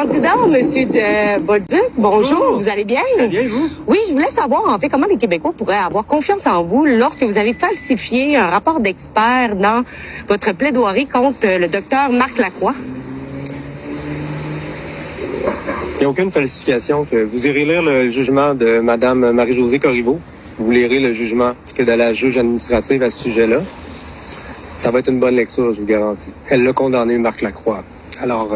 Candidat, Monsieur Bolduc, bonjour, vous allez bien? Très bien, vous? Oui, je voulais savoir, en fait, comment les Québécois pourraient avoir confiance en vous lorsque vous avez falsifié un rapport d'expert dans votre plaidoirie contre le docteur Marc Lacroix. Il n'y a aucune falsification. Vous irez lire le jugement de Mme Marie-Josée Corriveau. Vous lirez le jugement de la juge administrative à ce sujet-là. Ça va être une bonne lecture, je vous garantis. Elle l'a condamné, Marc Lacroix. Alors,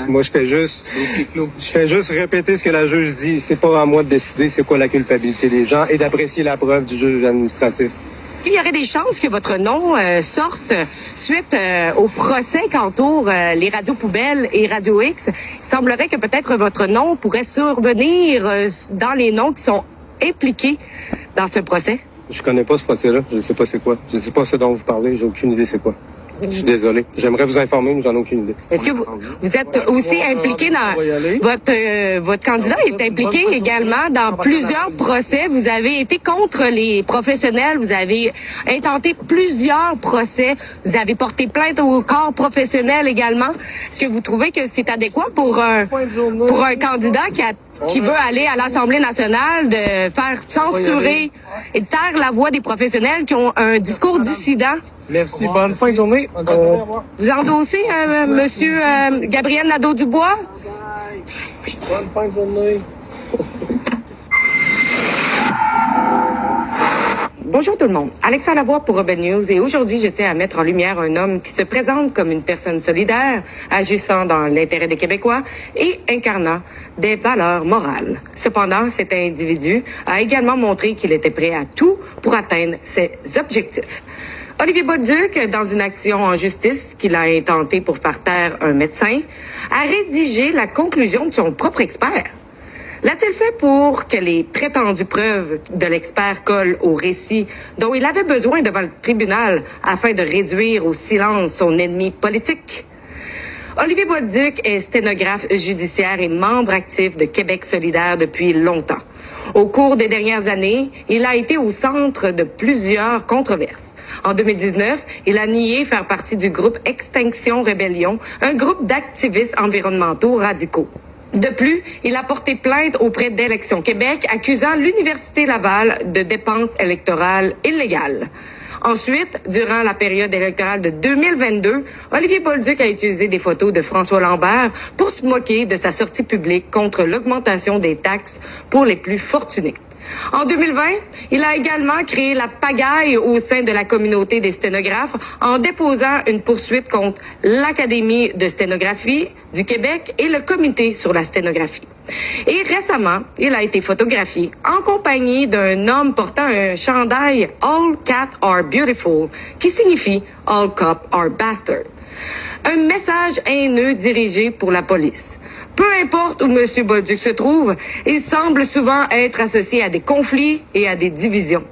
moi, je fais juste répéter ce que la juge dit. C'est pas à moi de décider c'est quoi la culpabilité des gens et d'apprécier la preuve du juge administratif. Est-ce qu'il y aurait des chances que votre nom sorte suite au procès qu'entoure les radios poubelles et Radio X? Il semblerait que peut-être votre nom pourrait survenir dans les noms qui sont impliqués dans ce procès. Je connais pas ce procès-là. Je ne sais pas c'est quoi. Je ne sais pas ce dont vous parlez. J'ai aucune idée c'est quoi. Je suis désolé. J'aimerais vous informer, mais j'en ai aucune idée. Est-ce que vous êtes aussi impliqué dans votre candidat est impliqué également dans plusieurs procès. Vous avez été contre les professionnels. Vous avez intenté plusieurs procès. Vous avez porté plainte au corps professionnel également. Est-ce que vous trouvez que c'est adéquat pour un candidat qui veut aller à l'Assemblée nationale de faire censurer et de taire la voix des professionnels qui ont un discours dissident? Merci. Bonne fin de journée. Vous endossez, Monsieur Gabriel Nadeau-Dubois? Bonne fin de journée. Bonjour tout le monde. Alexa Lavoie pour Urban News et aujourd'hui, je tiens à mettre en lumière un homme qui se présente comme une personne solidaire, agissant dans l'intérêt des Québécois et incarnant des valeurs morales. Cependant, cet individu a également montré qu'il était prêt à tout pour atteindre ses objectifs. Olivier Bolduc, dans une action en justice qu'il a intentée pour faire taire un médecin, a rédigé la conclusion de son propre expert. L'a-t-il fait pour que les prétendues preuves de l'expert collent au récit dont il avait besoin devant le tribunal afin de réduire au silence son ennemi politique? Olivier Bolduc est sténographe judiciaire et membre actif de Québec solidaire depuis longtemps. Au cours des dernières années, il a été au centre de plusieurs controverses. En 2019, il a nié faire partie du groupe Extinction Rébellion, un groupe d'activistes environnementaux radicaux. De plus, il a porté plainte auprès d'Élections Québec, accusant l'Université Laval de dépenses électorales illégales. Ensuite, durant la période électorale de 2022, Olivier Bolduc a utilisé des photos de François Lambert pour se moquer de sa sortie publique contre l'augmentation des taxes pour les plus fortunés. En 2020, il a également créé la pagaille au sein de la communauté des sténographes en déposant une poursuite contre l'Académie de sténographie du Québec et le Comité sur la sténographie. Et récemment, il a été photographié en compagnie d'un homme portant un chandail « All cats are beautiful » qui signifie « All cops are bastards ». Un message haineux dirigé pour la police. Peu importe où M. Bolduc se trouve, il semble souvent être associé à des conflits et à des divisions.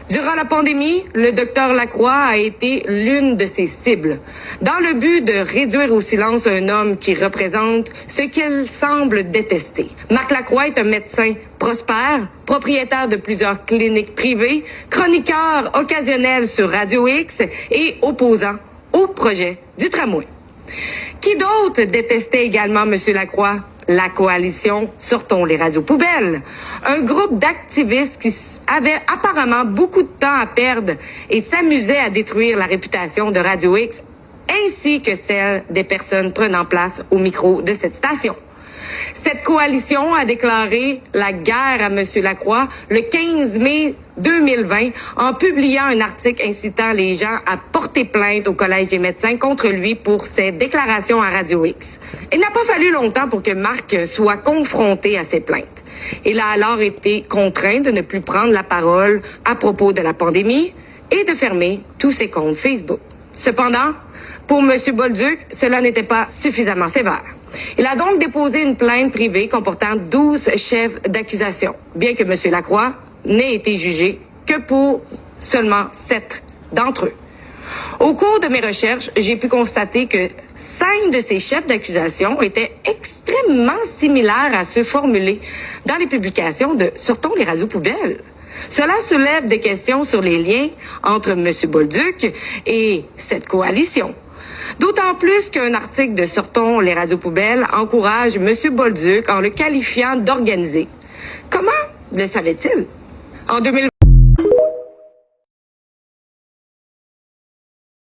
Durant la pandémie, le docteur Lacroix a été l'une de ses cibles, dans le but de réduire au silence un homme qui représente ce qu'il semble détester. Marc Lacroix est un médecin prospère, propriétaire de plusieurs cliniques privées, chroniqueur occasionnel sur Radio X et opposant au projet du tramway. Qui d'autre détestait également M. Lacroix? La coalition Sortons les radios poubelles. Un groupe d'activistes qui avait apparemment beaucoup de temps à perdre et s'amusait à détruire la réputation de Radio X ainsi que celle des personnes prenant place au micro de cette station. Cette coalition a déclaré la guerre à M. Lacroix le 15 mai 2020 en publiant un article incitant les gens à porter plainte au Collège des médecins contre lui pour ses déclarations à Radio X. Il n'a pas fallu longtemps pour que Marc soit confronté à ces plaintes. Il a alors été contraint de ne plus prendre la parole à propos de la pandémie et de fermer tous ses comptes Facebook. Cependant, pour M. Bolduc, cela n'était pas suffisamment sévère. Il a donc déposé une plainte privée comportant 12 chefs d'accusation, bien que M. Lacroix n'ait été jugé que pour seulement 7 d'entre eux. Au cours de mes recherches, j'ai pu constater que 5 de ces chefs d'accusation étaient extrêmement similaires à ceux formulés dans les publications de Sortons les radios poubelles. Cela soulève des questions sur les liens entre M. Bolduc et cette coalition. D'autant plus qu'un article de Sortons les radios poubelles encourage M. Bolduc en le qualifiant d'organisé. Comment le savait-il? En 2020,